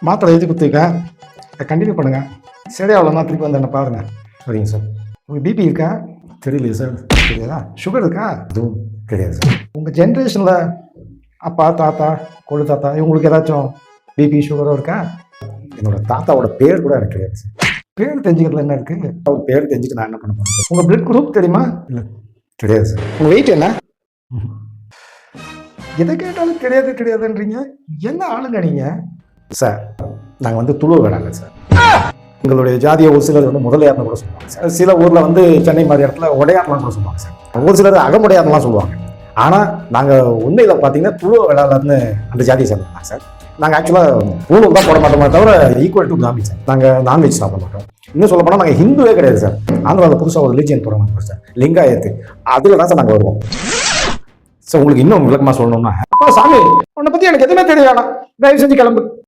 மாத்திரை எழுதி கொடுத்துருக்கேன், கண்டினியூ பண்ணுங்கள். சரி அவ்வளோதான், திருப்பி வந்து என்ன பாருங்கள். சரிங்க சார். உங்களுக்கு பிபி இருக்கா? தெரியலையே சார். தெரியாதா? சுகர் இருக்கா? அதுவும் கிடையாது சார். உங்கள் ஜென்ரேஷனில் அப்பா, தாத்தா, கொழு தாத்தா இவங்களுக்கு ஏதாச்சும் பிபி சுகரோ இருக்கா? என்னோட தாத்தாவோட பேர் கூட எனக்கு கிடையாது சார். பேர் தெரிஞ்சுக்கிறதுல என்ன இருக்குது? அவர் பேர் தெரிஞ்சுக்க நான் என்ன பண்ண போகிறேன் சார்? உங்கள் பிளட் குரூப் தெரியுமா? இல்லை, கிடையாது சார். உங்கள் வெயிட் என்ன? எதை கேட்டாலும் கிடையாது கிடையாதுன்றீங்க. என்ன ஆளுங்க நீங்கள்? சார், நாங்கள் வந்து துளு வேணாங்க சார். எங்களுடைய ஜாதியை ஒரு சிலர் வந்து முதலியார்னு கூட சொல்லுவாங்க சார். சில ஊரில் வந்து சென்னை மாதிரி இடத்துல உடையார்லாம் கூட சொல்லுவாங்க சார். ஒரு சிலர் அகமுடையார்லாம் சொல்லுவாங்க. ஆனால் நாங்கள் உண்மையில் பார்த்தீங்கன்னா துளு வேளாளர்னு அந்த ஜாதியை சேர்ந்தாங்க சார். நாங்கள் ஆக்சுவலாக உணவு தான் போட மாட்டோமே தவிர ஈக்குவல் டு நான்வெஜ் சார். நாங்கள் நான்வெஜ் சாப்பிட மாட்டோம். இன்னும் சொல்ல போனால் நாங்கள் ஹிந்துவே கிடையாது சார். ஆந்திராவில் புதுசாக ஒரு ரிலீஜியன் போகிறோம் சார், லிங்காயத்து. அதில் தான் சார் நாங்கள் வருவோம் சார். உங்களுக்கு இன்னும் விளக்கமாக சொல்லணும்னா, சாமி உன்னை பற்றி எனக்கு எதுவுமே தெரிய வேணாம், தயவு செஞ்சு கிளம்பு.